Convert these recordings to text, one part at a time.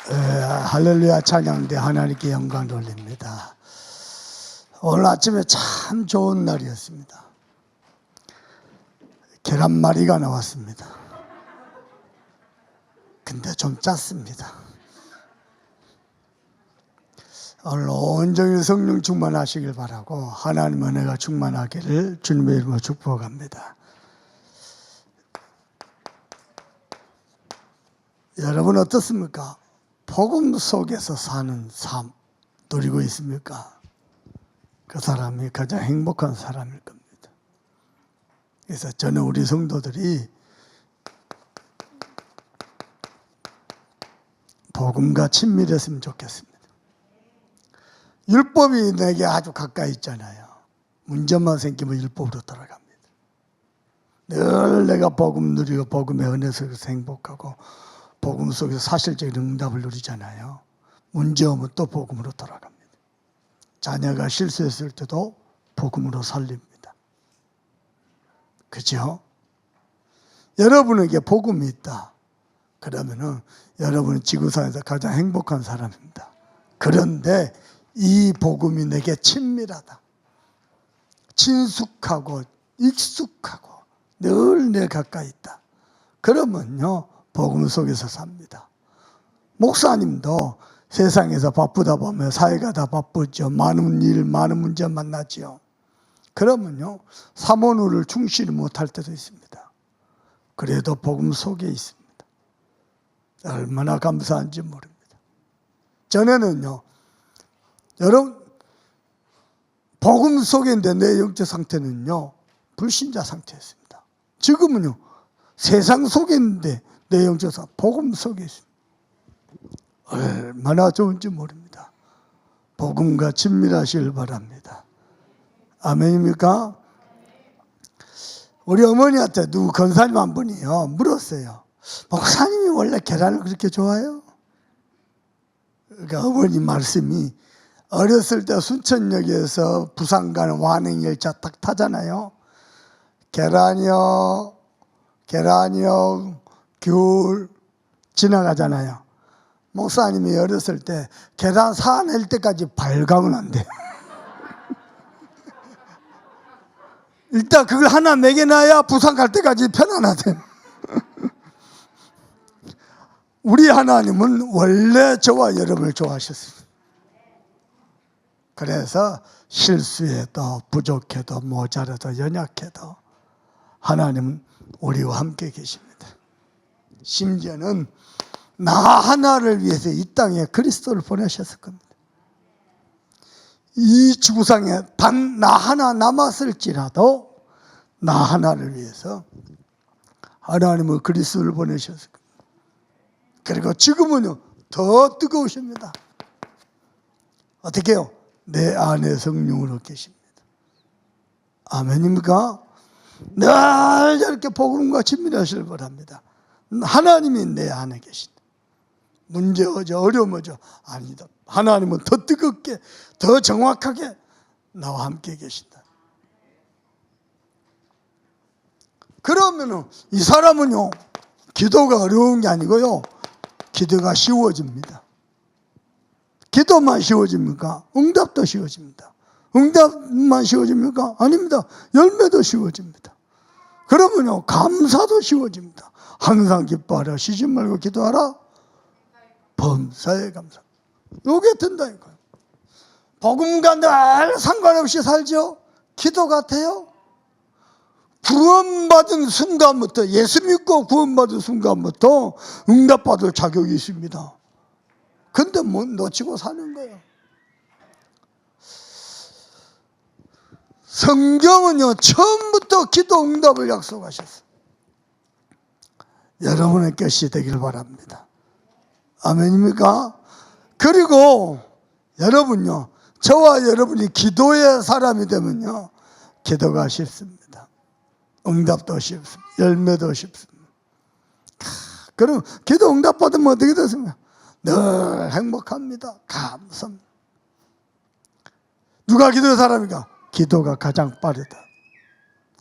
할렐루야 찬양대 하나님께 영광 돌립니다. 오늘 아침에 참 좋은 날이었습니다. 계란말이가 나왔습니다. 근데 좀 짰습니다. 오늘 온종일 성령 충만하시길 바라고 하나님 은혜가 충만하기를 주님의 이름으로 축복합니다. 여러분 어떻습니까? 복음 속에서 사는 삶 누리고 있습니까? 그 사람이 가장 행복한 사람일 겁니다. 그래서 저는 우리 성도들이 복음과 친밀했으면 좋겠습니다. 율법이 내게 아주 가까이 있잖아요. 문제만 생기면 율법으로 돌아갑니다. 늘 내가 복음 누리고 복음의 은혜 속에서 행복하고 복음 속에서 사실적인 응답을 누리잖아요. 문제 오면 또 복음으로 돌아갑니다. 자녀가 실수했을 때도 복음으로 살립니다. 그죠? 여러분에게 복음이 있다. 그러면은 여러분은 지구상에서 가장 행복한 사람입니다. 그런데 이 복음이 내게 친밀하다. 친숙하고 익숙하고 늘 내 가까이 있다. 그러면요. 복음 속에서 삽니다. 목사님도 세상에서 바쁘다 보면 사회가 다 바쁘죠. 많은 일, 많은 문제 만나죠. 그러면요. 사모노를 충실히 못할 때도 있습니다. 그래도 복음 속에 있습니다. 얼마나 감사한지 모릅니다. 전에는요. 여러분 복음 속에 있는데 내 영적 상태는요. 불신자 상태였습니다. 지금은요. 세상 속에 있는데 내 영적 상태 복음 속에 있습니다. 얼마나 좋은지 모릅니다. 복음과 친밀하시길 바랍니다. 아멘입니까? 우리 어머니한테 누구 권사님 한 분이요 물었어요. 목사님이 원래 계란을 그렇게 좋아해요? 그러니까 어머니 말씀이 어렸을 때 순천역에서 부산 가는 완행열차 딱 타잖아요. 계란이요 귤 지나가잖아요. 목사님이 어렸을 때 계란 사낼 때까지 발광은 안 돼요. 일단 그걸 하나 먹여놔야 부산 갈 때까지 편안하대요. 우리 하나님은 원래 저와 여러분을 좋아하셨습니다. 그래서 실수해도 부족해도 모자라도 연약해도 하나님은 우리와 함께 계십니다. 심지어는 나 하나를 위해서 이 땅에 그리스도를 보내셨을 겁니다. 이 지구상에 단 나 하나 남았을지라도 나 하나를 위해서 하나님은 그리스도를 보내셨을 겁니다. 그리고 지금은요 더 뜨거우십니다. 어떻게 해요? 내 안에 성령으로 계십니다. 아멘입니까? 늘 이렇게 복음과 친밀하시길 바랍니다. 하나님이 내 안에 계신다. 문제 오죠, 어려움 오죠. 아니다. 하나님은 더 뜨겁게, 더 정확하게 나와 함께 계신다. 그러면은 이 사람은요, 기도가 어려운 게 아니고요, 기도가 쉬워집니다. 기도만 쉬워집니까? 응답도 쉬워집니다. 응답만 쉬워집니까? 아닙니다. 열매도 쉬워집니다. 그러면요, 감사도 쉬워집니다. 항상 기뻐하라, 쉬지 말고 기도하라, 범사에 감사. 요게 된다니까요. 복음과 늘 상관없이 살죠. 기도 같아요. 구원받은 순간부터, 예수 믿고 구원받은 순간부터 응답받을 자격이 있습니다. 근데 뭐 놓치고 사는 거예요. 성경은요 처음부터 기도 응답을 약속하셨어요. 여러분의 것이 되길 바랍니다. 아멘입니까? 그리고 여러분요, 저와 여러분이 기도의 사람이 되면요, 기도가 쉽습니다. 응답도 쉽습니다. 열매도 쉽습니다. 그럼 기도 응답 받으면 어떻게 됐습니까? 늘 행복합니다. 감사합니다. 누가 기도의 사람인가? 기도가 가장 빠르다.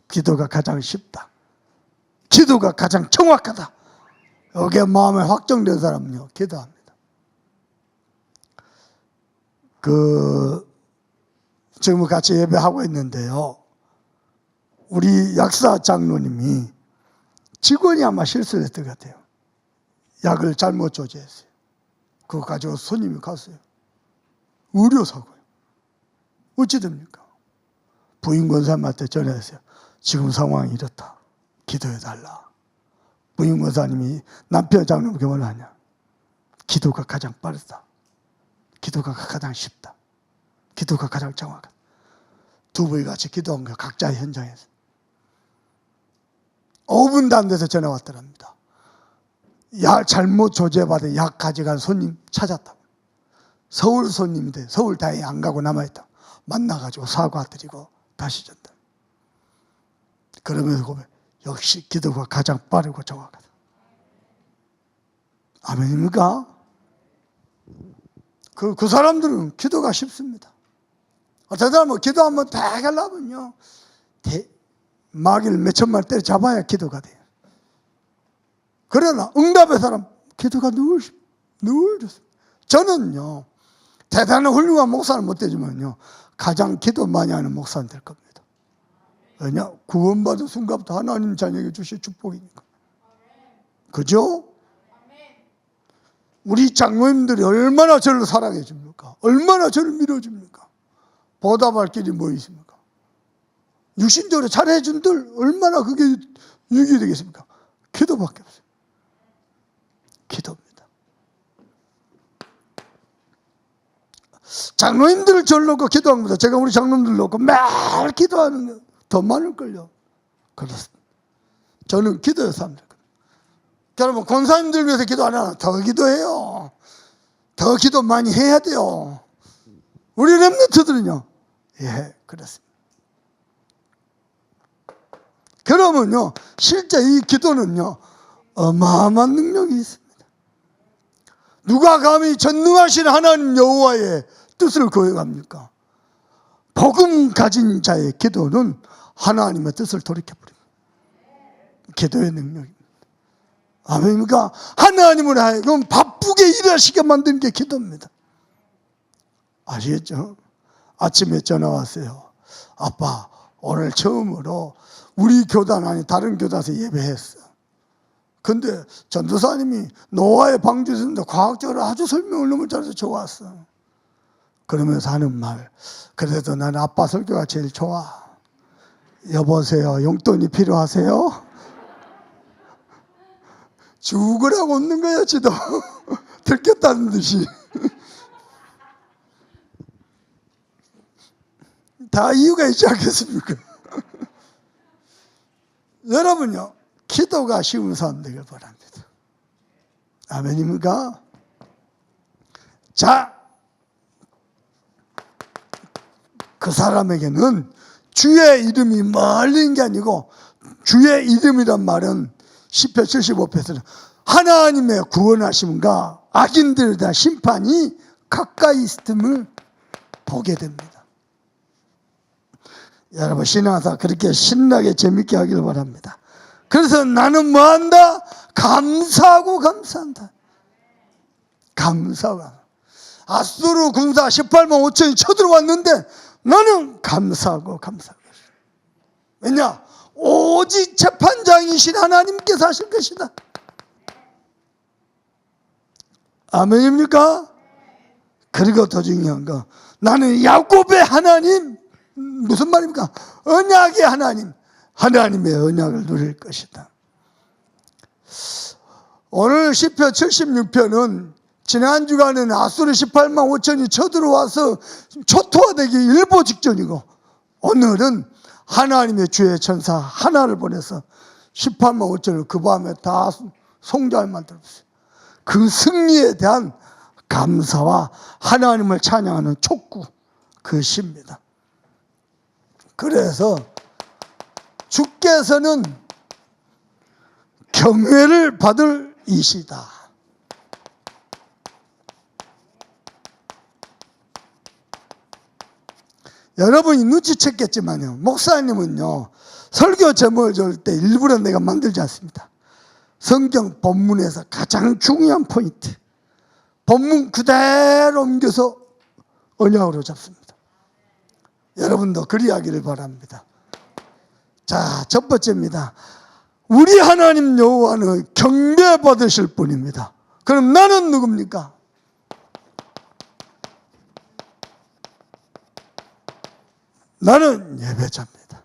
기도가 가장 쉽다. 기도가 가장 정확하다. 이게 마음에 확정된 사람은요, 기도합니다. 지금 같이 예배하고 있는데요. 우리 약사 장로님이 직원이 아마 실수를 했던 것 같아요. 약을 잘못 조제했어요. 그거 가지고 손님이 갔어요. 의료사고요. 어찌 됩니까? 부인 권사님한테 전화했어요. 지금 상황이 이렇다. 기도해달라. 부인 권사님이 남편 장로님께 뭐라 하냐. 기도가 가장 빠르다. 기도가 가장 쉽다. 기도가 가장 정확하다. 두 분이 같이 기도한 거예요. 각자의 현장에서. 5분도 안 돼서 전화 왔더랍니다. 약 잘못 조제받은 약 가져간 손님 찾았다고. 서울 손님인데 서울 다행히 안 가고 남아있다. 만나가지고 사과드리고 다시 전달. 그러면서 보면 역시 기도가 가장 빠르고 정확하다. 아멘입니까? 그 사람들은 기도가 쉽습니다. 어떤 사람은 기도 한번 딱 하려면요. 마귀를 몇 천만 때려 잡아야 기도가 돼요. 그러나 응답의 사람 기도가 늘 좋습니다. 저는요. 대단한 훌륭한 목사는 못 되지만요. 가장 기도 많이 하는 목사는 될 겁니다. 왜냐? 구원받은 순간부터 하나님 자녀에게 주신 축복이니까. 그죠? 우리 장로님들이 얼마나 저를 사랑해 줍니까? 얼마나 저를 밀어줍니까? 보답할 길이 뭐 있습니까? 육신적으로 잘해준들 얼마나 그게 유익이 되겠습니까? 기도밖에 없어요. 기도입니다. 장로님들을 저를 놓고 기도한 겁니다. 제가 우리 장로님들 놓고 매일 기도하는 거 더 많을걸요. 그렇습니다. 저는 기도에 삽니다. 여러분 권사님들 위해서 기도 안 하나? 더 기도해요. 더 기도 많이 해야 돼요. 우리 렘넌트들은요. 예, 그렇습니다. 그러면요. 실제 이 기도는요. 어마어마한 능력이 있습니다. 누가 감히 전능하신 하나님 여호와의 뜻을 거역합니까? 복음 가진 자의 기도는 하나님의 뜻을 돌이켜버립니다. 기도의 능력입니다. 아멘입니까? 하나님을 하여금 바쁘게 일하시게 만드는 게 기도입니다. 아시겠죠? 아침에 전화 왔어요. 아빠, 오늘 처음으로 우리 교단 아니 다른 교단에서 예배했어. 근데 전도사님이 노아의 방주에서 과학적으로 아주 설명을 너무 잘해서 좋았어. 그러면서 하는 말, 그래도 난 아빠 설교가 제일 좋아. 여보세요, 용돈이 필요하세요? 죽으라고 웃는 거야, 지도. 들켰다는 듯이. 다 이유가 있지 않겠습니까? 여러분요, 기도가 쉬운 사람 되길 바랍니다. 아멘입니까? 자, 그 사람에게는 주의 이름이 멀리 있는 게 아니고 주의 이름이란 말은 시편 75편에서는 하나님의 구원하심과 악인들에 대한 심판이 가까이 있음을 보게 됩니다. 여러분 신앙사 그렇게 신나게 재밌게 하길 바랍니다. 그래서 나는 뭐한다? 감사하고 감사한다. 감사하고. 아수르 군사 18만 5천이 쳐들어왔는데 나는 감사하고 감사하고. 왜냐? 오직 재판장이신 하나님께서 하실 것이다. 아멘입니까? 그리고 더 중요한 거, 나는 야곱의 하나님, 무슨 말입니까? 언약의 하나님, 하나님의 언약을 누릴 것이다. 오늘 시편 76편은 지난 주간에는 아수르 18만 5천이 쳐들어와서 초토화되기 일보 직전이고, 오늘은 하나님의 주의 천사 하나를 보내서 18만 5천을 그 밤에 다 송장을 만들었어요. 그 승리에 대한 감사와 하나님을 찬양하는 촉구, 그 시입니다. 그래서 주께서는 경외를 받을 이시다. 여러분이 눈치챘겠지만요, 목사님은요 설교 제목을 줄 때 일부러 내가 만들지 않습니다. 성경 본문에서 가장 중요한 포인트, 본문 그대로 옮겨서 언약으로 잡습니다. 여러분도 그리하기를 바랍니다. 자, 첫 번째입니다. 우리 하나님 여호와는 경배받으실 분입니다. 그럼 나는 누굽니까? 나는 예배자입니다.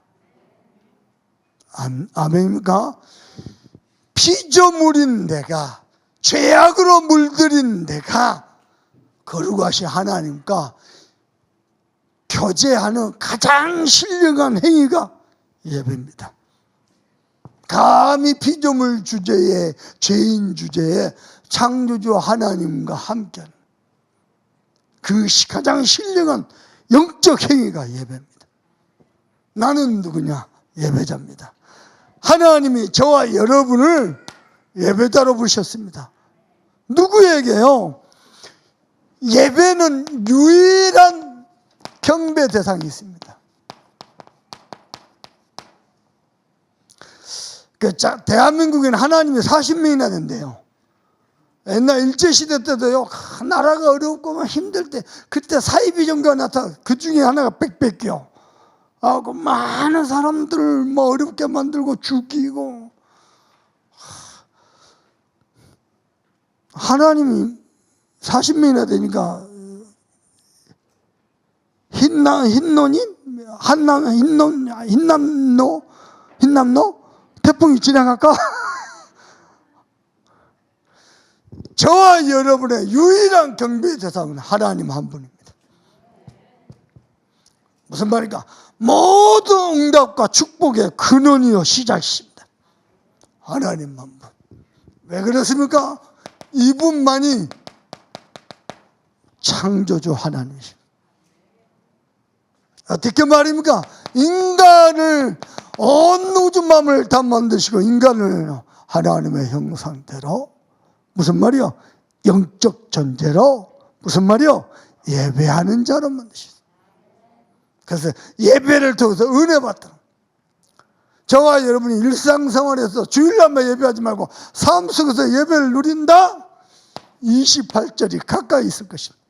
아멘입니까? 피조물인 내가, 죄악으로 물들인 내가 거룩하신 하나님과 교제하는 가장 신령한 행위가 예배입니다. 감히 피조물 주제에, 죄인 주제에 창조주 하나님과 함께하는 그 가장 신령한 영적 행위가 예배입니다. 나는 누구냐? 예배자입니다. 하나님이 저와 여러분을 예배자로 부르셨습니다. 누구에게요? 예배는 유일한 경배 대상이 있습니다. 대한민국에는 하나님이 40명이나 된대요. 옛날 일제시대 때도요, 나라가 어렵고 막 힘들 때, 그때 사이비 종교가 나타나, 그 중에 하나가 빽빽이요. 그 많은 사람들을 뭐 어렵게 만들고 죽이고. 하나님이 40명이나 되니까, 흰남노? 태풍이 지나갈까? 저와 여러분의 유일한 경배 대상은 하나님 한 분입니다. 무슨 말입니까? 모든 응답과 축복의 근원이요 시작이십니다. 하나님 한 분. 왜 그렇습니까? 이분만이 창조주 하나님이십니다. 어떻게 말입니까? 인간을 온 우주만을 다 만드시고 인간을 하나님의 형상대로, 무슨 말이요? 영적 존재로, 무슨 말이요? 예배하는 자로 만드셨어요. 그래서 예배를 통해서 은혜 받도록, 저와 여러분이 일상생활에서 주일날만 예배하지 말고 삶 속에서 예배를 누린다? 28절이 가까이 있을 것입니다.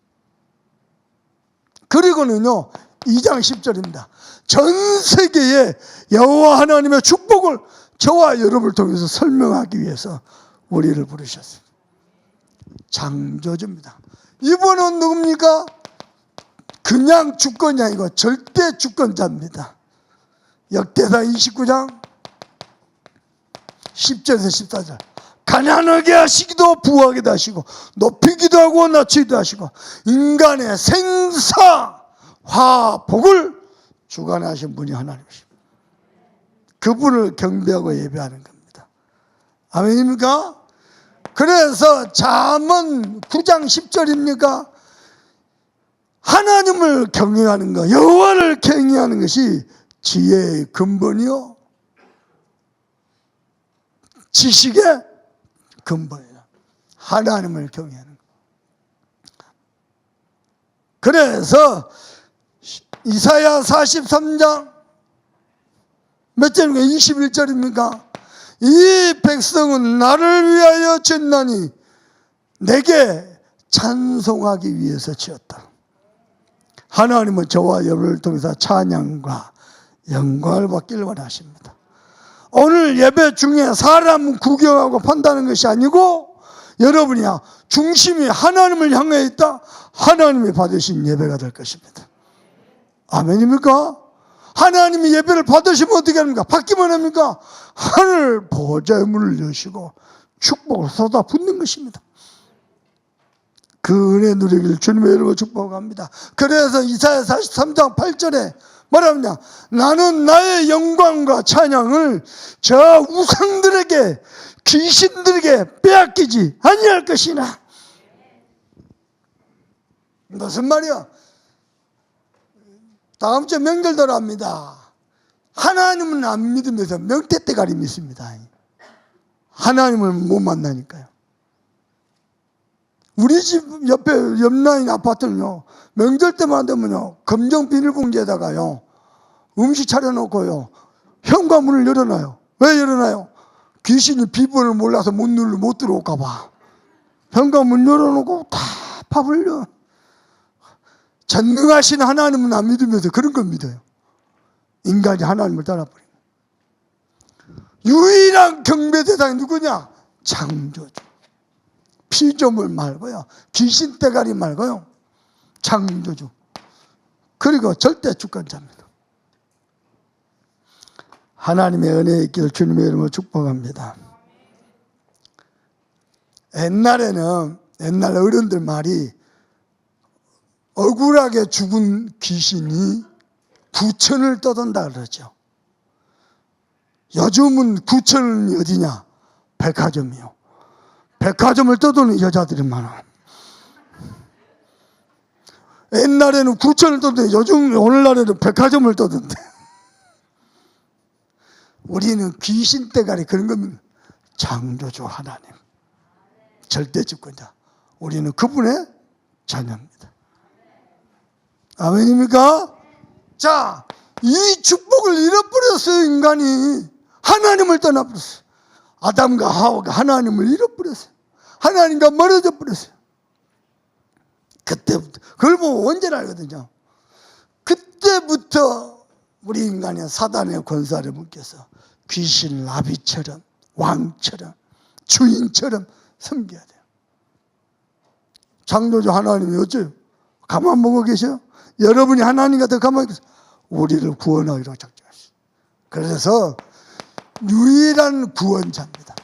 그리고는요, 2장 10절입니다. 전 세계에 여호와 하나님의 축복을 저와 여러분을 통해서 설명하기 위해서 우리를 부르셨습니다. 창조주입니다. 이분은 누굽니까? 그냥 주권이 아니고 절대 주권자입니다. 역대상 29장 10절에서 14절. 가난하게 하시기도 부하게도 하시고 높이기도 하고 낮추기도 하시고 인간의 생사 화복을 주관하신 분이 하나님이십니다. 그분을 경배하고 예배하는 겁니다. 아멘입니까? 그래서 잠언 9장 10절입니까? 하나님을 경외하는 것, 여호와를 경외하는 것이 지혜의 근본이요 지식의 근본이다. 하나님을 경외하는 것. 그래서 이사야 43장 몇 절입니까? 21절입니까? 이 백성은 나를 위하여 지었나니 내게 찬송하기 위해서 지었다. 하나님은 저와 여러분을 통해서 찬양과 영광을 받기를 원하십니다. 오늘 예배 중에 사람 구경하고 판다는 것이 아니고 여러분이야 중심이 하나님을 향해 있다. 하나님이 받으신 예배가 될 것입니다. 아멘입니까? 하나님이 예배를 받으시면 어떻게 합니까? 받기만 합니까? 하늘 보좌의 문을 여시고 축복을 쏟아붓는 것입니다. 그 은혜 누리기를 주님의 이름으로 축복합니다. 그래서 이사야 43장 8절에 뭐라냐? 나는 나의 영광과 찬양을 저 우상들에게 귀신들에게 빼앗기지 아니할 것이나. 무슨 말이야? 다음 주에 명절들 합니다. 하나님은 안 믿으면서 명태대가리 믿습니다. 하나님을 못 만나니까요. 우리 집 옆에 옆라인 아파트는요, 명절 때만 되면요, 검정 비닐봉지에다가요, 음식 차려놓고요, 현관문을 열어놔요. 왜 열어놔요? 귀신이 비번을 몰라서 못 들어올까봐. 현관문 열어놓고 다 밥을 요 전능하신 하나님은 안 믿으면서 그런 걸 믿어요. 인간이 하나님을 따라버리고. 유일한 경배 대상이 누구냐? 창조주. 피조물 말고요, 귀신 대가리 말고요, 창조주. 그리고 절대 주권자입니다. 하나님의 은혜에 있기를 주님의 이름으로 축복합니다. 옛날에는 옛날 어른들 말이 억울하게 죽은 귀신이 구천을 떠돈다 그러죠. 요즘은 구천이 어디냐? 백화점이요. 백화점을 떠도는 여자들이 많아. 옛날에는 구천을 떠도는데 요즘 오늘날에는 백화점을 떠던데. 우리는 귀신 대가리 그런 겁니다. 창조주 하나님, 절대 주권자. 우리는 그분의 자녀입니다. 아멘입니까? 자, 이 축복을 잃어버렸어요. 인간이 하나님을 떠나버렸어요. 아담과 하와가 하나님을 잃어버렸어요. 하나님과 멀어져 버렸어요. 그때부터. 그걸 보면 언제나 알거든요. 그때부터 우리 인간이 사단의 권세를 묶여서 귀신 나비처럼, 왕처럼, 주인처럼 섬겨야 돼요. 창조주 하나님이 어째요? 가만 보고 계셔요? 여러분이 하나님과 더 가만히 계세요. 우리를 구원하기로 작정하셨어요. 그래서 유일한 구원자입니다.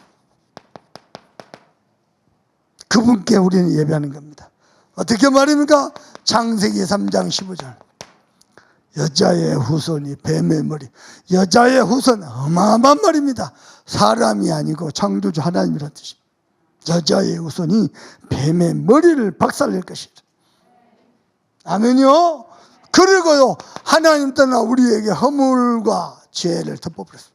그분께 우리는 예배하는 겁니다. 어떻게 말입니까? 창세기 3장 15절. 여자의 후손이 뱀의 머리. 여자의 후손, 어마어마한 말입니다. 사람이 아니고 창조주 하나님이라는 뜻입니다. 여자의 후손이 뱀의 머리를 박살낼 것이다. 아멘이요? 그리고요, 하나님 떠나 우리에게 허물과 죄를 덮어버렸습니다.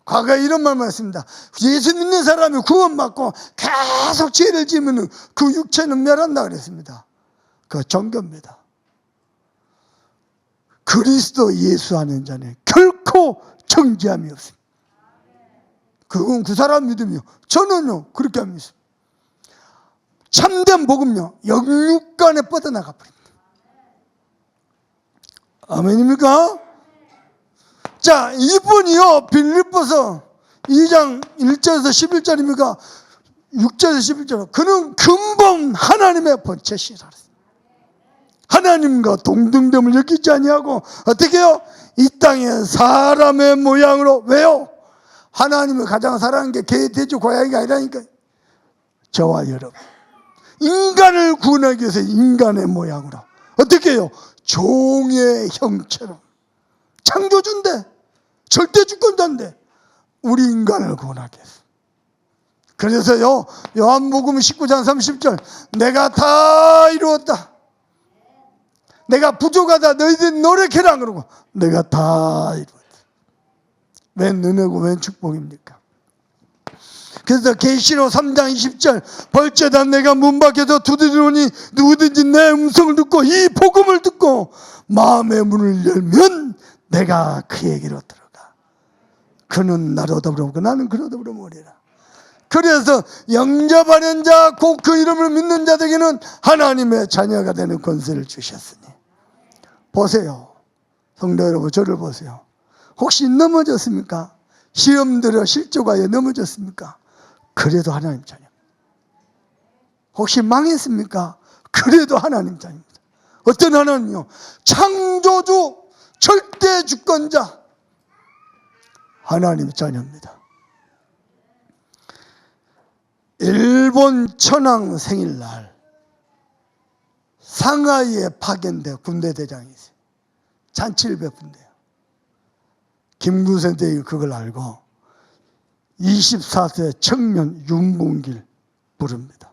과거에 이런 말만 했습니다. 예수 믿는 사람이 구원받고 계속 죄를 지으면 그 육체는 멸한다 그랬습니다. 그 정교입니다. 그리스도 예수 하는 자는 결코 정죄함이 없습니다. 그건 그 사람 믿음이요. 저는요, 그렇게 안 믿습니다. 참된 복음요, 영육간에 뻗어나가 버립니다. 아멘입니까? 자, 이분이요, 빌립보서 2장 1절에서 11절입니까? 6절에서 11절. 그는 근본 하나님의 본체시라. 하나님과 동등됨을 여기지 아니하고 어떻게 해요? 이 땅에 사람의 모양으로. 왜요? 하나님을 가장 사랑하는 게 개, 돼지, 고양이가 아니라니까. 저와 여러분, 인간을 구원하기 위해서 인간의 모양으로 어떻게 해요? 종의 형처럼. 창조주인데, 절대 주권자인데 우리 인간을 구원하기 위해서. 그래서요, 요한복음 19장 30절, 내가 다 이루었다. 내가 부족하다. 너희들 노력해라. 그러고 내가 다 이루었다. 웬 은혜고 웬 축복입니까? 그래서 계시록 3장 20절, 벌죄다 내가 문 밖에서 두드리노니 누구든지 내 음성을 듣고 이 복음을 듣고 마음의 문을 열면 내가 그에게로 들어가. 그는 나로 더불어오고 나는 그로 더불어오리라. 그래서 영접하는 자, 곧 그 이름을 믿는 자들에게는 하나님의 자녀가 되는 권세를 주셨으니. 보세요. 성도 여러분, 저를 보세요. 혹시 넘어졌습니까? 시험 들어 실족하여 넘어졌습니까? 그래도 하나님 자녀. 혹시 망했습니까? 그래도 하나님 자녀입니다. 어떤 하나님이요? 창조주, 절대 주권자, 하나님 자녀입니다. 일본 천황 생일날 상하이에 파견돼 군대 대장이 있어요. 잔치를 베푼대요. 김구선 대왕이 그걸 알고 24세 청년 윤봉길 부릅니다.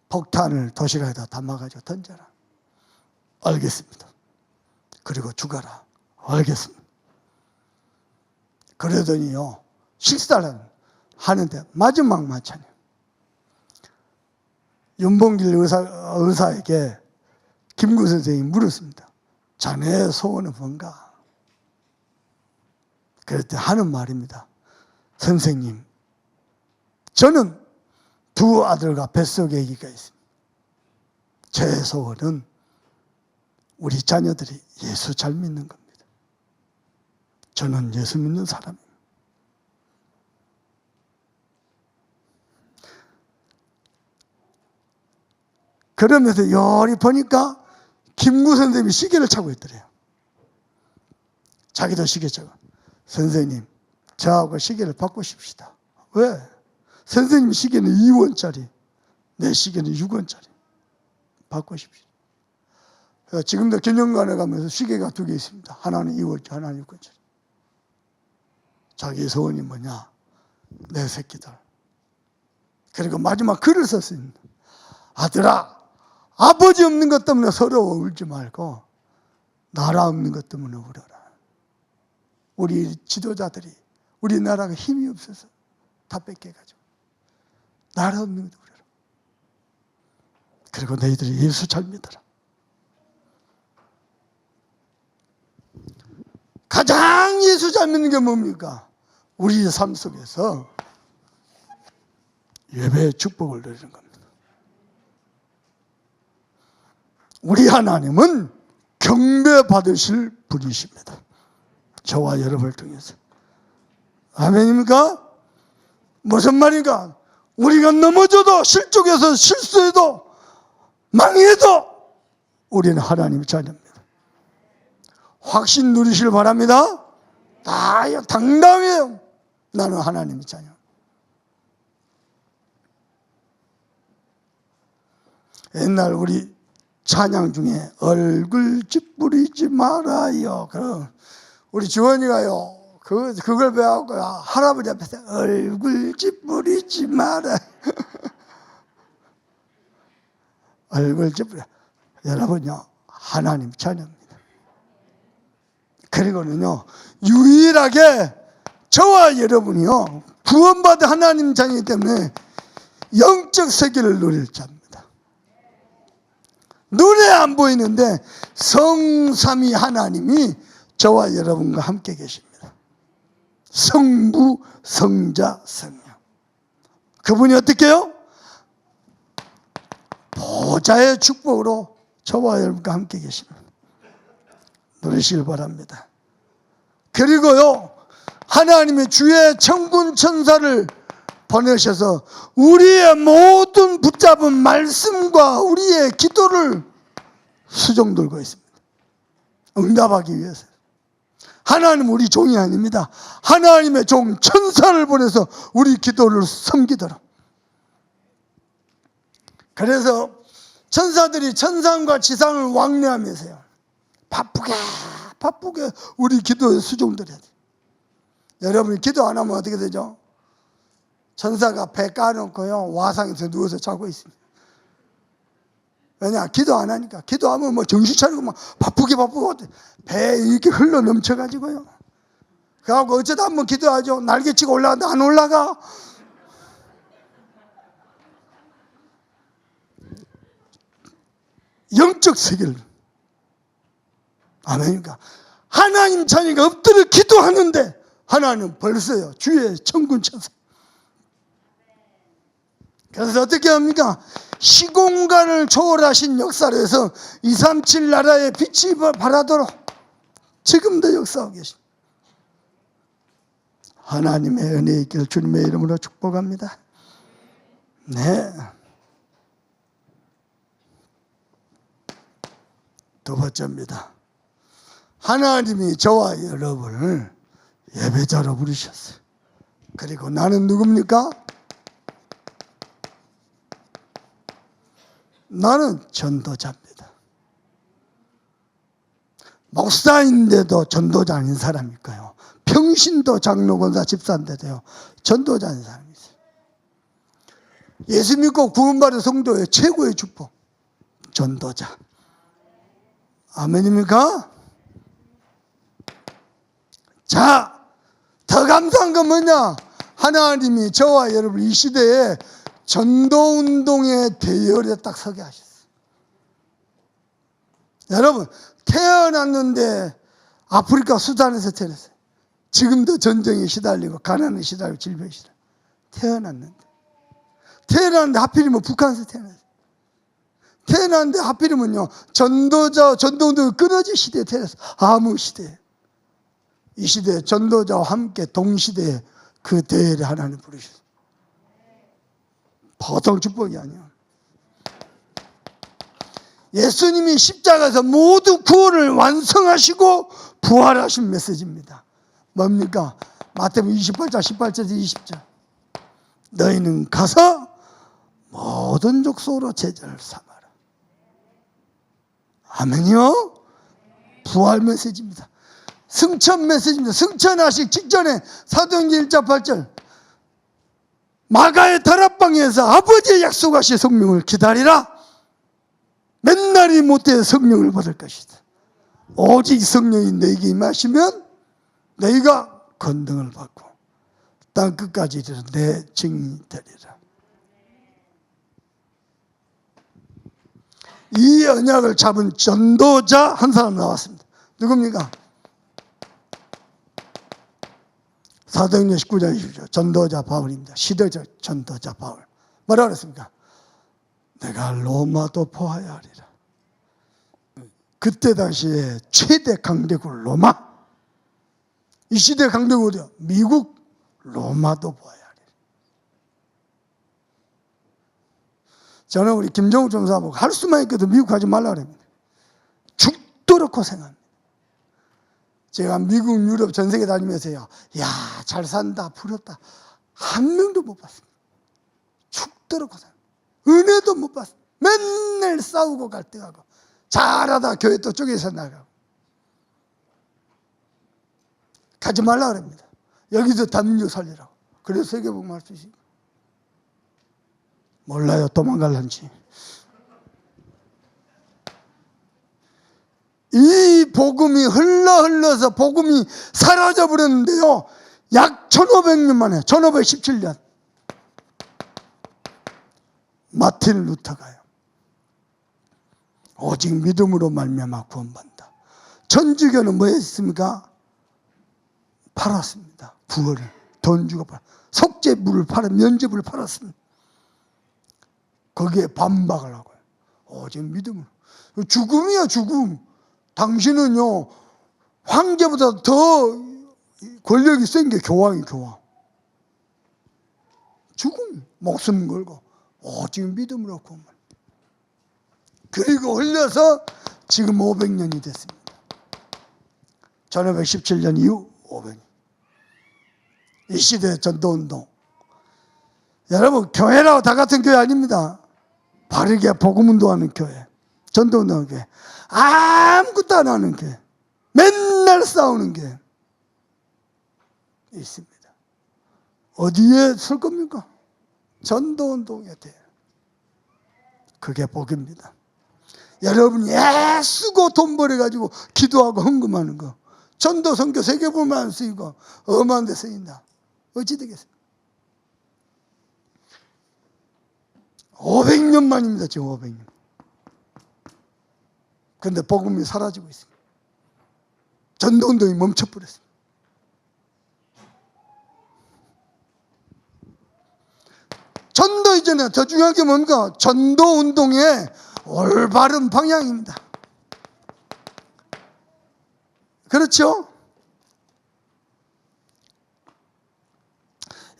폭탄을 도시락에다 담아가지고 던져라. 알겠습니다. 그리고 죽어라. 알겠습니다. 그러더니요, 식사를 하는데 마지막 만찬이에요. 윤봉길 의사에게 김구 선생이 물었습니다. 자네의 소원은 뭔가? 그럴 때 하는 말입니다. 선생님, 저는 두 아들과 뱃속에 아기가 있습니다. 제 소원은 우리 자녀들이 예수 잘 믿는 겁니다. 저는 예수 믿는 사람입니다. 그러면서 요리 보니까 김구 선생님이 시계를 차고 있더래요. 자기도 시계 차고. 선생님, 저하고 시계를 바꾸십시다. 왜? 선생님 시계는 2원짜리, 내 시계는 6원짜리. 바꾸십시오. 지금도 기념관에 가면서 시계가 2개 있습니다. 하나는 2원짜리, 하나는 6원짜리. 자기의 소원이 뭐냐? 내 새끼들. 그리고 마지막 글을 썼습니다. 아들아, 아버지 없는 것 때문에 서러워 울지 말고 나라 없는 것 때문에 울어라. 우리 지도자들이 우리나라가 힘이 없어서 다 뺏겨가지고 나라 없는 것 울어라. 그리고 너희들이 예수 잘 믿어라. 가장 예수 잘 믿는 게 뭡니까? 우리 삶 속에서 예배의 축복을 누리는 겁니다. 우리 하나님은 경배받으실 분이십니다. 저와 여러분을 통해서. 아멘입니까? 무슨 말인가? 우리가 넘어져도 실족해서 실수해도 망해도 우리는 하나님의 자녀입니다. 확신 누리시길 바랍니다. 당당해요. 나는 하나님의 자녀. 옛날 우리 찬양 중에 얼굴 찌푸리지 말아요. 그럼 우리 주원이가요. 그걸 배워갖고 할아버지 앞에서 얼굴 찌푸리지 마라. 얼굴 찌푸리. 여러분요, 하나님 자녀입니다. 그리고는요, 유일하게 저와 여러분이요, 구원받은 하나님 자녀이기 때문에 영적 세계를 누릴 자입니다. 눈에 안 보이는데 성삼위 하나님이 저와 여러분과 함께 계십니다. 성부, 성자, 성령. 그분이 어떻게 해요? 보좌의 축복으로 저와 여러분과 함께 계십니다. 누리시길 바랍니다. 그리고요, 하나님의 주의 천군 천사를 보내셔서 우리의 모든 붙잡은 말씀과 우리의 기도를 수종 들고 있습니다. 응답하기 위해서. 하나님 우리 종이 아닙니다. 하나님의 종 천사를 보내서 우리 기도를 섬기도록. 그래서 천사들이 천상과 지상을 왕래하면서요, 바쁘게 우리 기도에 수종드려야 돼요. 여러분이 기도 안 하면 어떻게 되죠? 천사가 배 까놓고요, 와상에서 누워서 자고 있습니다. 왜냐? 기도 안 하니까. 기도하면 뭐 정신 차리고 막 바쁘게 배에 이렇게 흘러 넘쳐가지고요. 그래갖고 어쩌다 한번 기도하죠. 날개치고 올라가는데 안 올라가. 영적 세계를. 아멘입니까? 하나님 자녀가 엎드려 기도하는데 하나님 벌써요, 주의 천군 천사. 그래서 어떻게 합니까? 시공간을 초월하신 역사에서 237 나라의 빛이 발하도록 지금도 역사하고 계십니다. 하나님의 은혜 있기를 주님의 이름으로 축복합니다. 네. 두 번째입니다. 하나님이 저와 여러분을 예배자로 부르셨어요. 그리고 나는 누굽니까? 나는 전도자입니다. 목사인데도 전도자 아닌 사람이 있고요. 평신도 장로, 권사, 집사인데도요, 전도자 아닌 사람이 있어요. 예수 믿고 구원받은 성도의 최고의 축복, 전도자. 아멘입니까? 자, 더 감사한 건 뭐냐? 하나님이 저와 여러분 이 시대에 전도운동의 대열에 딱 서게 하셨어요. 여러분, 태어났는데 아프리카 수단에서 태어났어요. 지금도 전쟁에 시달리고 가난에 시달리고 질병에 시달리고 태어났는데 하필이면 북한에서 태어났어요. 태어났는데 하필이면요, 전도운동이 끊어진 시대에 태어났어. 암흑 시대에. 이 시대에 전도자와 함께 동시대에 그 대회를 하나님 부르셨어요. 보통 축복이 아니야. 예수님이 십자가에서 모두 구원을 완성하시고 부활하신 메시지입니다. 뭡니까? 마태복음 28장 18절에서 20절. 너희는 가서 모든 족속으로 제자를 삼아라. 아멘이요? 부활 메시지입니다. 승천 메시지입니다. 승천하시기 직전에 사도행전 1장 8절, 마가의 다락방에서 아버지의 약속하신 성령을 기다리라. 맨날이 못해 성령을 받을 것이다. 오직 성령이 너에게 임하시면 너희가 권능을 받고 땅 끝까지 이르러 내 증인이 되리라. 이 언약을 잡은 전도자 한 사람 나왔습니다. 누굽니까? 사도행전 19장 20절 전도자 바울입니다. 시대적 전도자 바울. 뭐라 그랬습니까? 내가 로마도 보아야 하리라. 그때 당시에 최대 강대국 로마. 이 시대 강대국이요, 미국. 로마도 보아야 하리라. 저는 우리 김정욱 전사하고 할 수만 있거든 미국 가지 말라 그럽니다. 죽도록 고생합니다. 제가 미국, 유럽 전 세계 다니면서요, 야, 잘 산다, 부럽다, 한 명도 못 봤습니다. 죽도록 고생합니다. 은혜도 못 봤습니다. 맨날 싸우고 갈등하고, 잘하다 교회 또 쪼개서 나가고. 가지 말라 그럽니다. 여기서 단민족 살리라고. 그래서 세계복음 할 수 있습니다. 몰라요, 도망갈란지. 이 복음이 흘러서 복음이 사라져 버렸는데요, 약 1500년 만에, 1517년 마틴 루터가요, 오직 믿음으로 말미암아 구원받는다. 천주교는 뭐 했습니까? 팔았습니다. 구원을 돈 주고 속죄물을 팔아, 면죄부를 팔았습니다. 거기에 반박을 하고요, 오직 믿음으로. 죽음이야, 죽음. 당신은요, 황제보다 더 권력이 센 게 교황이 교황. 죽음, 목숨 걸고 오직 믿음으로 구원. 그리고 흘려서 지금 500년이 됐습니다. 1517년 이후 500년. 이 시대의 전도운동. 여러분, 교회라고 다 같은 교회 아닙니다. 바르게 복음운동하는 교회, 전도운동하는 교회, 아무것도 안 하는 교회, 맨날 싸우는 교회 있습니다. 어디에 설 겁니까? 전도운동에 대해. 그게 복입니다. 여러분이 애쓰고 돈 벌어가지고 기도하고 헌금하는 거, 전도 선교 세계보면 안 쓰이고 엄한 데 쓰인다. 어찌 되겠습니까? 500년 만입니다. 지금 500년. 그런데 복음이 사라지고 있습니다. 전도운동이 멈춰버렸습니다. 전도 이전에 더 중요한 게 뭡니까? 전도운동의 올바른 방향입니다. 그렇죠?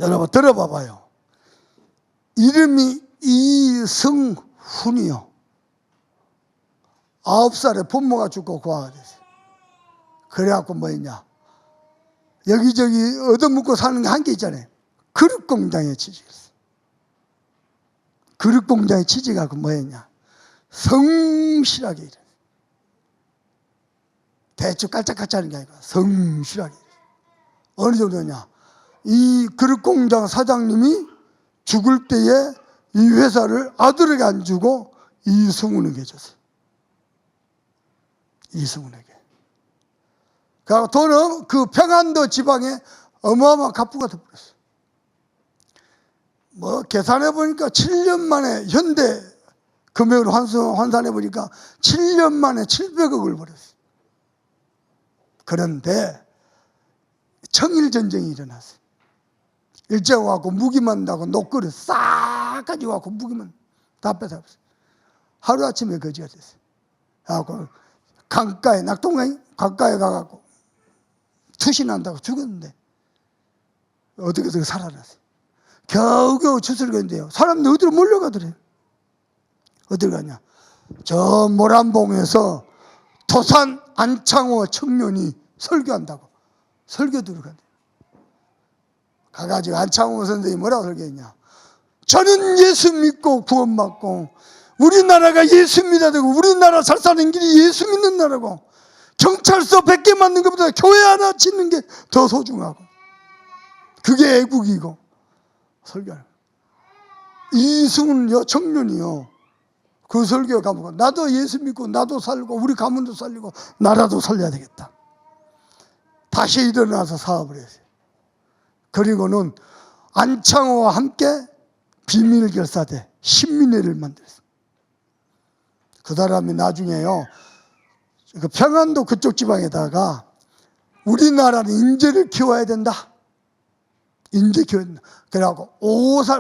여러분 들어봐봐요. 이름이 이승훈이요. 9살에 부모가 죽고 고아가 됐어요. 그래갖고 뭐 했냐, 여기저기 얻어먹고 사는 게 한 개 있잖아요. 그릇공장에 취직했어요. 그릇공장에 취직하고 뭐 했냐, 성실하게 일해요. 대충 깔짝깔짝 하는 게 아니고 성실하게 일해요. 어느 정도냐, 이 그릇공장 사장님이 죽을 때에 이 회사를 아들에게 안 주고 이승훈에게 줬어요. 이승훈에게. 그리고 돈은 그 평안도 지방에 어마어마한 갑부가 돼버렸어요. 뭐 계산해 보니까 7년 만에 현대 금액으로 환산해 보니까 7년 만에 700억을 벌었어요. 그런데 청일전쟁이 일어났어요. 일제가 와서 무기만 나고 녹거리 싹 가지고 와서 무기만 다 뺏어갔어요. 하루아침에 거지가 됐어요. 그래갖고 강가에, 낙동강 강가에 가갖고 투신한다고 죽었는데 어떻게 살아났어요. 겨우겨우 추스르겠는데요. 사람들이 어디로 몰려가더래요. 어딜 가냐. 저 모란봉에서 토산 안창호 청년이 설교한다고. 설교 들어간대요. 가가지고 안창호 선생님이 뭐라고 설교했냐. 저는 예수 믿고 구원받고 우리나라가 예수 믿어야 되고 우리나라 잘 사는 길이 예수 믿는 나라고 경찰서 100개 만든 것보다 교회 하나 짓는 게 더 소중하고 그게 애국이고 설교하는 이승훈 청년이요. 그 설교에 가면 나도 예수 믿고 나도 살고 우리 가문도 살리고 나라도 살려야 되겠다. 다시 일어나서 사업을 했어요. 그리고는 안창호와 함께 비밀결사대 신민회를 만들었어요. 그 사람이 나중에요. 그 평안도 그쪽 지방에다가 우리나라는 인재를 키워야 된다. 인재 키워야 된다. 그래갖고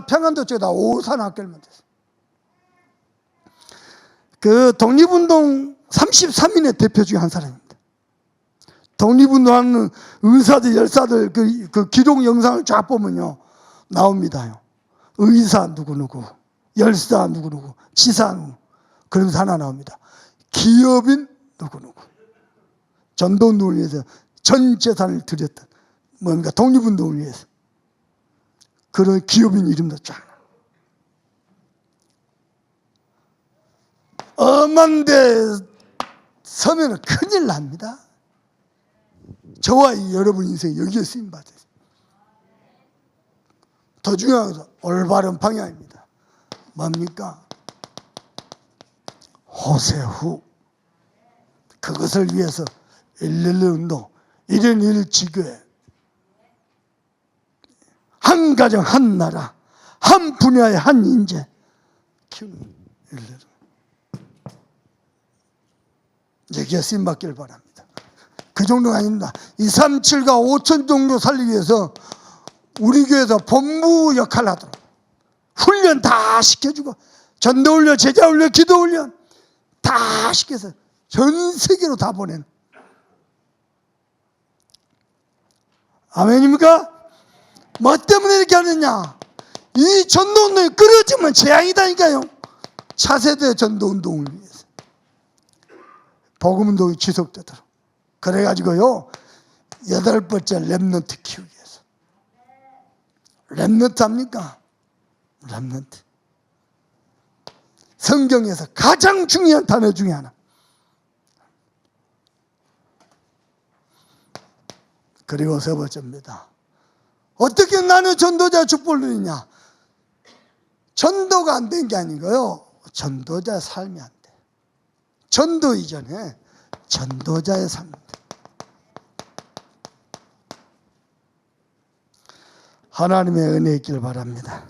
평안도 쪽에다 오산 학교를 만들었어요. 그 독립운동 33인의 대표 중에 한 사람입니다. 독립운동하는 의사들, 열사들 그 기록 영상을 쫙 보면요. 나옵니다요. 의사 누구누구, 열사 누구누구, 지사 누구. 그러면서 하나 나옵니다. 기업인 누구누구. 전도운동을 위해서 전 재산을 들였던 뭡니까 독립운동을 위해서. 그런 기업인 이름도 쫙. 엄한 데 서면 큰일 납니다. 저와 여러분 인생 여기에 쓰임받아요. 더 중요한 것은 올바른 방향입니다. 뭡니까? 호세후. 그것을 위해서 111 운동, 1인 1지교회, 한 가정, 한 나라, 한 분야의 한 인재 키우는 111. 여기에 쓰임받기를 바랍니다. 그 정도가 아닙니다. 237과 5천 정도 살리기 위해서 우리 교회에서 본부 역할을 하도록 훈련 다 시켜주고 전도훈련, 제자훈련, 기도훈련 다 시켜서 전 세계로 다 보내는. 아멘입니까? 뭐 때문에 이렇게 하느냐. 이 전도운동이 끊어지면 재앙이다니까요. 차세대 전도운동을 위해서 복음운동이 지속되도록. 그래가지고요 8번째 렘넌트 키우기 위해서. 렘넌트 합니까? 렘넌트. 성경에서 가장 중요한 단어 중에 하나. 그리고 세 번째입니다. 어떻게 나는 전도자 축복을 누리냐? 전도가 안 된 게 아니고요. 전도자의 삶이 안 돼. 전도 이전에 전도자의 삶입니다. 하나님의 은혜 있기를 바랍니다.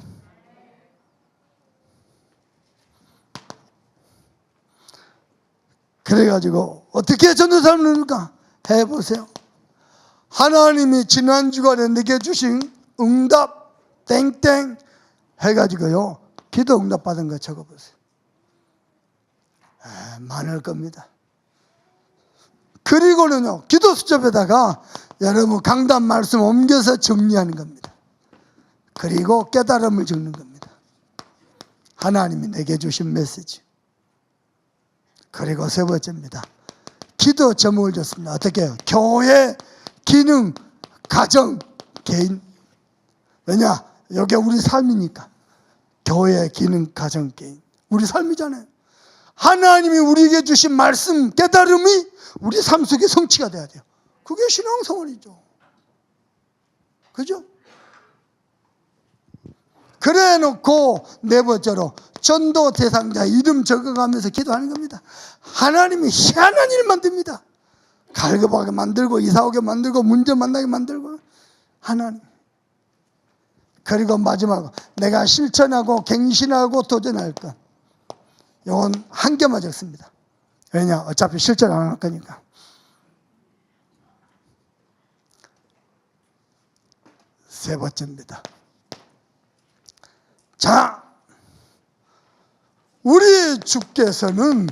그래가지고 어떻게 전도사를 누릴까? 해보세요. 하나님이 지난 주간에 내게 주신 응답 땡땡 해가지고요 기도 응답 받은 거 적어보세요. 많을 겁니다. 그리고는요 기도 수첩에다가 여러분 강단 말씀 옮겨서 정리하는 겁니다. 그리고 깨달음을 적는 겁니다. 하나님이 내게 주신 메시지. 그리고 세 번째입니다. 기도 제목을 줬습니다. 어떻게 해요? 교회, 기능, 가정, 개인. 왜냐? 여기 우리 삶이니까. 교회, 기능, 가정, 개인. 우리 삶이잖아요. 하나님이 우리에게 주신 말씀, 깨달음이 우리 삶 속에 성취가 돼야 돼요. 그게 신앙생활이죠. 그죠? 그래 놓고 네 번째로 전도 대상자 이름 적어가면서 기도하는 겁니다. 하나님이 희한한 일 만듭니다. 갈급하게 만들고 이사 오게 만들고 문제 만나게 만들고 하나님. 그리고 마지막으로 내가 실천하고 갱신하고 도전할 것. 이건 한 개만 적습니다. 왜냐? 어차피 실천 안 할 거니까. 세 번째입니다. 자, 우리 주께서는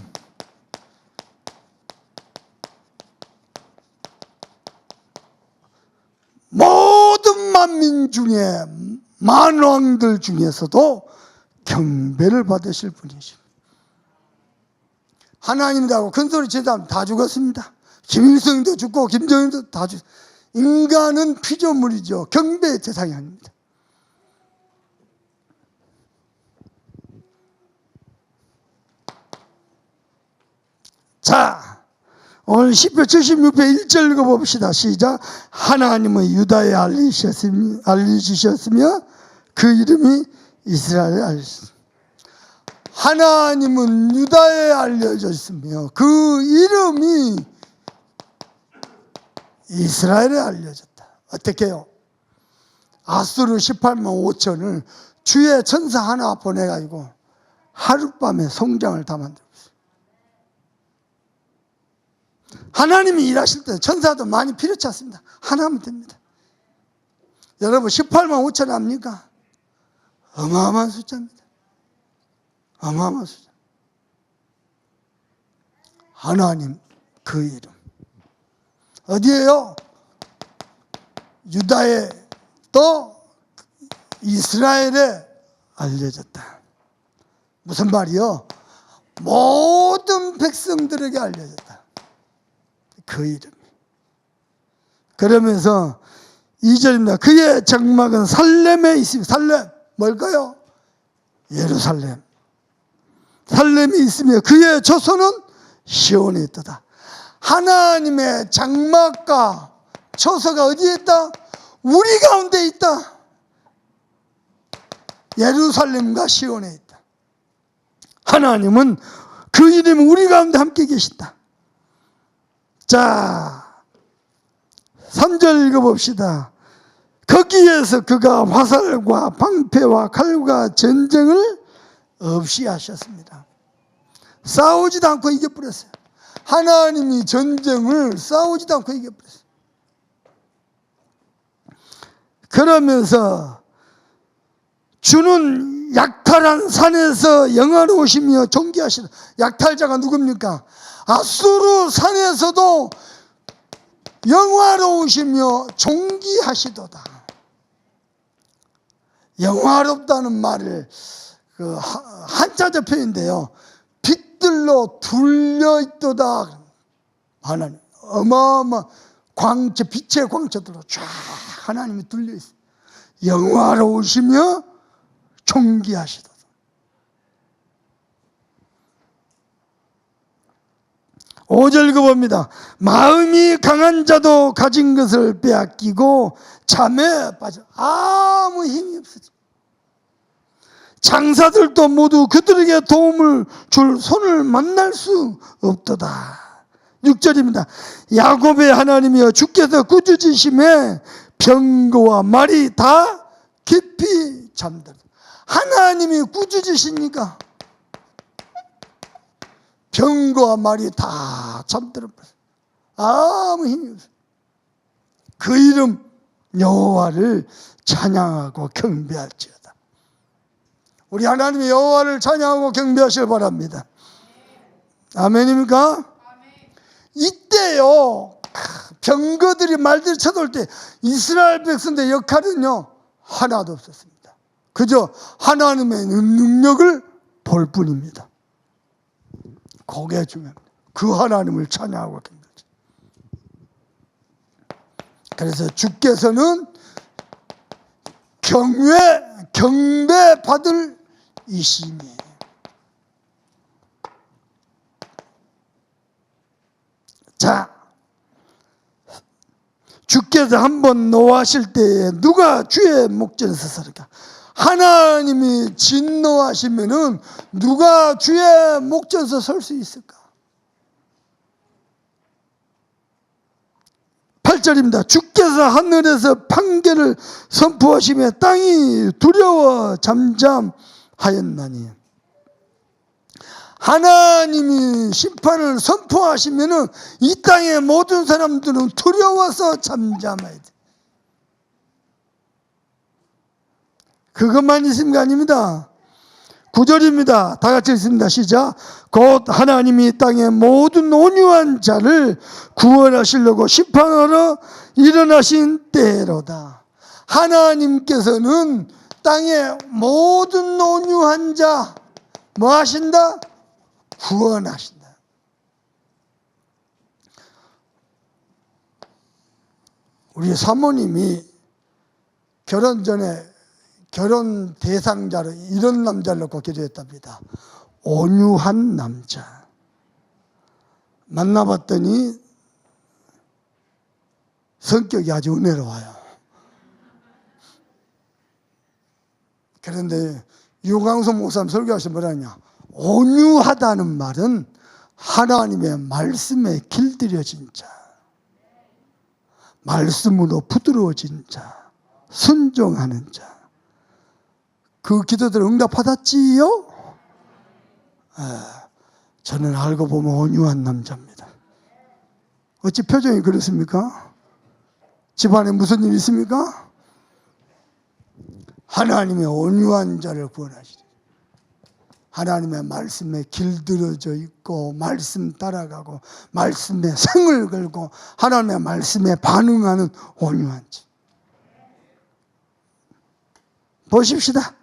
모든 만민 중에 만왕들 중에서도 경배를 받으실 분이십니다. 하나님이라고 큰소리 치다 다 죽었습니다. 김일성도 죽고 김정일도 다 죽었습니다. 인간은 피조물이죠. 경배의 대상이 아닙니다. 자, 오늘 시편 76편 1절 읽어봅시다. 시작. 하나님은 유다에 알려주셨으며 그 이름이 이스라엘에 알려주셨습니다. 하나님은 유다에 알려졌으며 그 이름이 이스라엘에 알려졌다. 어떻게 해요? 아수르 18만 5천을 주의 천사 하나 보내가지고 하룻밤에 성장을 다 만들었어요. 하나님이 일하실 때 천사도 많이 필요치 않습니다. 하나면 됩니다. 여러분 18만 5천 압니까? 어마어마한 숫자입니다. 어마어마한 숫자. 하나님 그 이름 어디에요? 유다에 또 이스라엘에 알려졌다. 무슨 말이요? 모든 백성들에게 알려졌다. 그 이름이. 그러면서 2절입니다. 그의 장막은 살렘에 있습니다. 살렘 뭘까요? 예루살렘. 살렘이 있으며 그의 조소는 시온에 있다. 하나님의 장막과 처소가 어디에 있다? 우리 가운데 있다. 예루살렘과 시온에 있다. 하나님은 그 이름은 우리 가운데 함께 계신다. 자, 3절 읽어봅시다. 거기에서 그가 화살과 방패와 칼과 전쟁을 없이 하셨습니다. 싸우지도 않고 이겨버렸어요. 하나님이 전쟁을 싸우지도 않고 이겨버렸어요. 그러면서 주는 약탈한 산에서 영화로우시며 존귀하시다. 약탈자가 누굽니까? 아수르 산에서도 영화로우시며 존귀하시도다. 영화롭다는 말을 그 한자적 표현인데요. 빛들로 둘려 있도다. 하나님 어마어마 광채, 빛의 광채들로 쫙 하나님이 둘려 있어요. 영화로우시며 존귀하시도다. 오절 읽어봅니다. 마음이 강한 자도 가진 것을 빼앗기고 잠에 빠져 아무 힘이 없어져. 장사들도 모두 그들에게 도움을 줄 손을 만날 수 없도다. 6절입니다. 야곱의 하나님이여 주께서 꾸짖으심에 병거와 말이 다 깊이 잠들다. 하나님이 꾸짖으시니까 병거와 말이 다 잠들어버렸어요. 아무 힘이 없어요. 그 이름 여호와를 찬양하고 경배할지어다. 우리 하나님의 여호와를 찬양하고 경배하시길 바랍니다. 아멘입니까? 이때요 병거들이 말들이 쳐들어올 때 이스라엘 백성들의 역할은요 하나도 없었습니다. 그저 하나님의 능력을 볼 뿐입니다. 그게 중요합니다. 그 하나님을 찬양하고 경배하죠. 그래서 주께서는 경배 받을 이심이에요. 자, 주께서 한번 노하실 때에 누가 주의 목전에 서설까? 하나님이 진노하시면은 누가 주의 목전에서 설 수 있을까? 8절입니다. 주께서 하늘에서 판결을 선포하시며 땅이 두려워 잠잠하였나니. 하나님이 심판을 선포하시면은 이 땅의 모든 사람들은 두려워서 잠잠해야 돼. 그것만 있으면 아닙니다. 9절입니다. 다 같이 읽습니다. 시작. 곧 하나님이 땅의 모든 온유한 자를 구원하시려고 심판하러 일어나신 때로다. 하나님께서는 땅의 모든 온유한 자 뭐 하신다? 구원하신다. 우리 사모님이 결혼 전에 결혼 대상자로 이런 남자를 놓고 기도했답니다. 온유한 남자. 만나봤더니 성격이 아주 은혜로워요. 그런데 유광수 목사님 설교하시면 뭐라냐? 온유하다는 말은 하나님의 말씀에 길들여진 자, 말씀으로 부드러워진 자, 순종하는 자. 그 기도들 응답받았지요? 저는 알고 보면 온유한 남자입니다. 어찌 표정이 그렇습니까? 집안에 무슨 일 있습니까? 하나님의 온유한 자를 구원하시리. 하나님의 말씀에 길들여져 있고 말씀 따라가고 말씀에 성을 걸고 하나님의 말씀에 반응하는 온유한 자. 보십시다.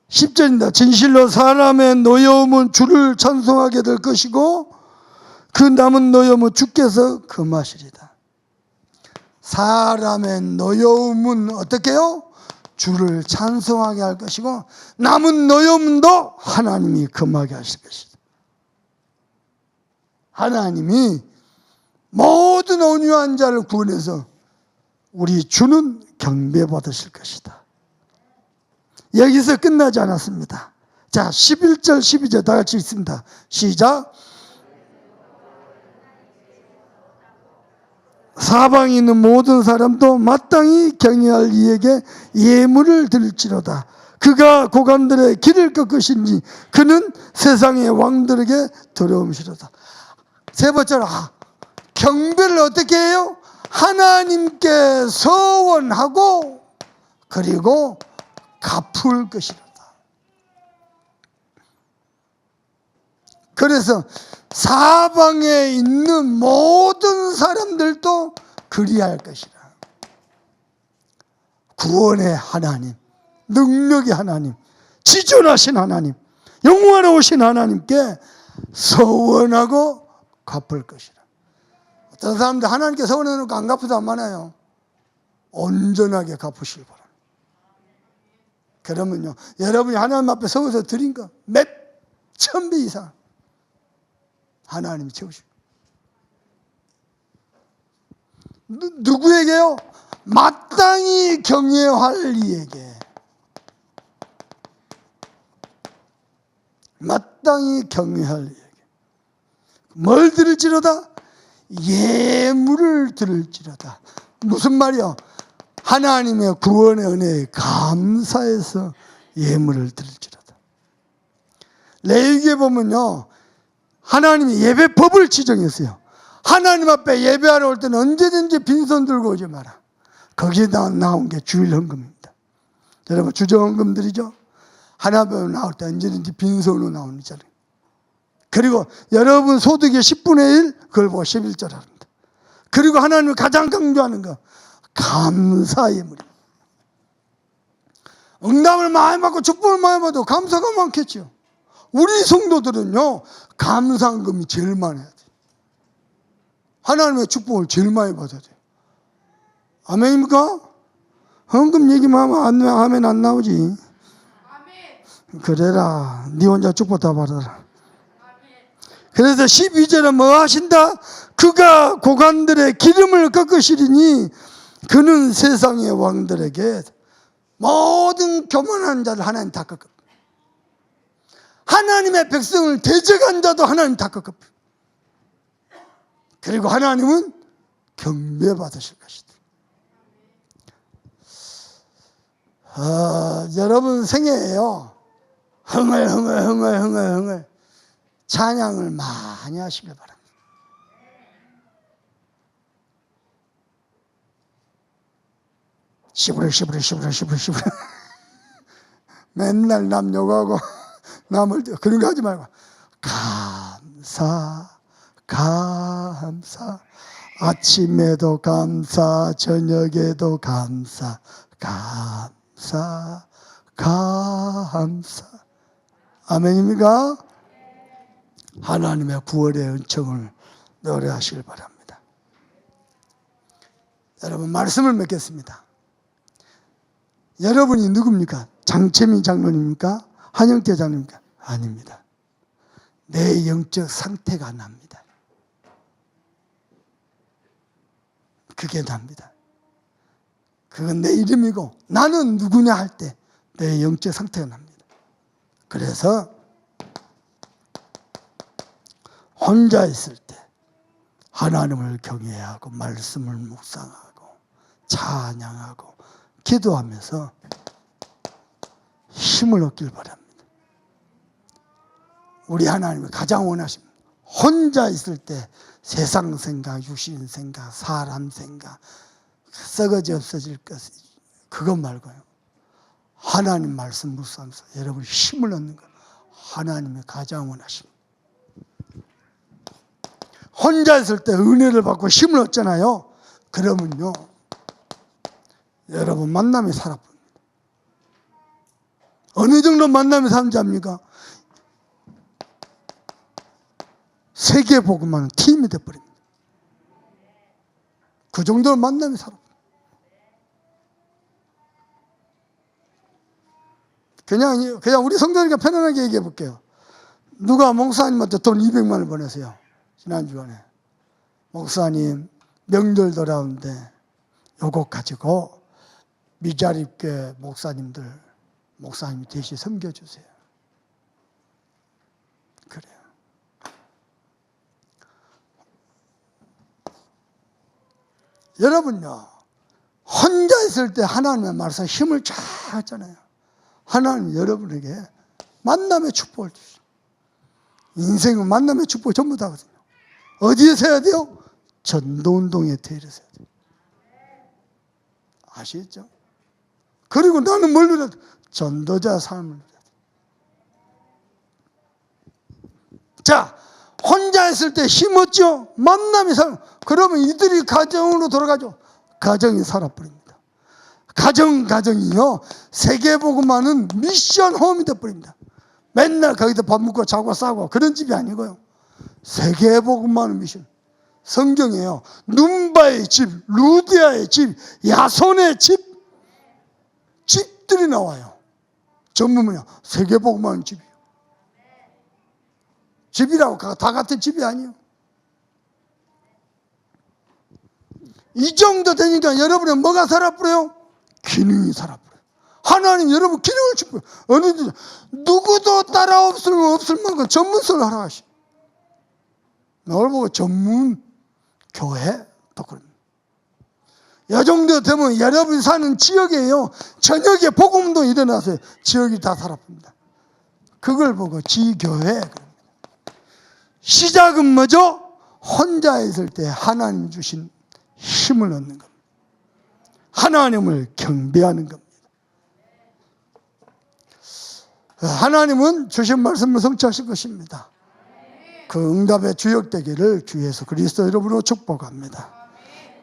10절입니다. 진실로 사람의 노여움은 주를 찬송하게 될 것이고 그 남은 노여움은 주께서 금하시리다. 사람의 노여움은 어떻게 해요? 주를 찬송하게 할 것이고 남은 노여움도 하나님이 금하게 하실 것이다. 하나님이 모든 온유한 자를 구원해서 우리 주는 경배받으실 것이다. 여기서 끝나지 않았습니다. 자, 11절 12절 다 같이 읽습니다. 시작. 사방에 있는 모든 사람도 마땅히 경외할 이에게 예물을 드릴지로다. 그가 고관들의 길을 꺾으시니 그는 세상의 왕들에게 두려움이시로다. 세 번째로 경배를 어떻게 해요? 하나님께 서원하고 그리고 갚을 것이로다. 그래서 사방에 있는 모든 사람들도 그리할 것이라. 구원의 하나님, 능력의 하나님, 지존하신 하나님, 영원하신 하나님께 서원하고 갚을 것이라. 어떤 사람들 하나님께 서원해놓고 안 갚아도 안 많아요. 온전하게 갚으시기 바랍니다. 그러면요, 여러분이 하나님 앞에 서워서 드린 거 몇 천 배 이상 하나님이 채우시고. 누구에게요? 마땅히 경외할 이에게. 마땅히 경외할 이에게. 뭘 드릴지로다? 예물을 드릴지로다. 무슨 말이요? 하나님의 구원의 은혜에 감사해서 예물을 드릴지로다. 레위기에 보면요, 하나님이 예배법을 지정했어요. 하나님 앞에 예배하러 올 때는 언제든지 빈손 들고 오지 마라. 거기에 나온 게 주일헌금입니다. 여러분, 주정헌금들이죠? 하나님 앞에 나올 때 언제든지 빈손으로 나오는 자리. 그리고 여러분 소득의 10분의 1 그걸 보고 11절 합니다. 그리고 하나님이 가장 강조하는 거 감사 예물입니다. 응답을 많이 받고 축복을 많이 받아도 감사가 많겠죠. 우리 성도들은요, 감사금이 제일 많아야 돼요. 하나님의 축복을 제일 많이 받아야 돼요. 아멘입니까? 헌금 얘기만 하면 아멘 안 나오지. 아멘. 그래라, 네 혼자 축복 다 받아라. 아멘. 그래서 12절에 뭐 하신다? 그가 고관들의 기름을 꺾으시리니 그는 세상의 왕들에게 모든 교만한 자를 하나님 다 꺾어. 하나님의 백성을 대적한 자도 하나님 다 꺾어. 그리고 하나님은 경배받으실 것이다. 여러분 생애에요, 흥얼 찬양을 많이 하시길 바랍니다. 시부르 맨날 남 욕하고 남을 그런 거 하지 말고 감사 아침에도 감사 저녁에도 감사 아멘입니까? 하나님의 구원의 은총을 노래하시길 바랍니다. 여러분 말씀을 맺겠습니다. 여러분이 누굽니까? 장채민 장로님입니까? 한영태 장로님입니까? 아닙니다. 내 영적 상태가 납니다. 그게 납니다. 그건 내 이름이고 나는 누구냐 할 때 내 영적 상태가 납니다. 그래서 혼자 있을 때 하나님을 경외하고 말씀을 묵상하고 찬양하고 기도하면서 힘을 얻길 바랍니다. 우리 하나님이 가장 원하십니다. 혼자 있을 때 세상 생각, 육신 생각, 사람 생각, 썩어져 없어질 것 그것 말고요. 하나님 말씀 묵상하면서 여러분 힘을 얻는 것 하나님이 가장 원하십니다. 혼자 있을 때 은혜를 받고 힘을 얻잖아요. 그러면요 여러분 만남이 살아버립니다. 어느 정도 만남이 사는지 압니까? 세계복음하는 팀이 돼버립니다. 그 정도로 만남이 살아버립니다. 그냥 우리 성도니까 편안하게 얘기해 볼게요. 누가 목사님한테 돈 200만 원 보내세요. 지난주간에 목사님 명절 돌아오는데 요거 가지고 미자립교회 목사님이 대신 섬겨주세요. 그래요. 여러분요 혼자 있을 때 하나님의 말씀 힘을 쫙 하잖아요. 하나님 여러분에게 만남의 축복을 주시죠. 인생은 만남의 축복이 전부 다거든요. 어디에서 해야 돼요? 전도운동에 대해서 해야 돼요. 아시겠죠? 그리고 나는 뭘 누려야 돼? 전도자 삶을 누려야 돼. 자, 혼자 있을 때 힘없죠? 만남이 그러면 이들이 가정으로 돌아가죠. 가정이 살아버립니다. 가정이요 세계복음하는 미션 홈이 돼버립니다. 맨날 거기서 밥 먹고 자고 싸고 그런 집이 아니고요. 세계복음하는 미션 성경이에요. 눈바의 집, 루디아의 집, 야손의 집들이 나와요. 전문은요 세계복음하는 집이에요. 집이라고 다 같은 집이 아니에요. 이 정도 되니까 여러분은 뭐가 살아버려요? 기능이 살아버려요. 하나님 여러분 기능을 주고요. 어느든지 누구도 따라 없을 만큼 전문성을 하라 하시. 널 보고 전문 교회 또 그럽니다. 이 정도 되면 여러분이 사는 지역에요 저녁에 복음운동이 일어나서 지역이 다 살아납니다. 그걸 보고 지교회. 시작은 뭐죠? 혼자 있을 때 하나님 주신 힘을 얻는 겁니다. 하나님을 경배하는 겁니다. 하나님은 주신 말씀을 성취하실 것입니다. 그 응답의 주역되기를 주 예수 그리스도 이름으로 축복합니다.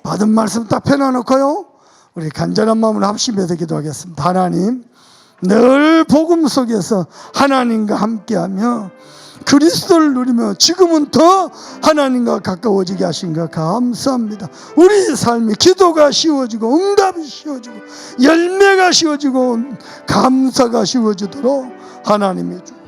받은 말씀 딱 펴놔놓고요 우리 간절한 마음으로 합심해서 기도하겠습니다. 하나님 늘 복음 속에서 하나님과 함께하며 그리스도를 누리며 지금은 더 하나님과 가까워지게 하신 것 감사합니다. 우리 삶이 기도가 쉬워지고 응답이 쉬워지고 열매가 쉬워지고 감사가 쉬워지도록 하나님의 주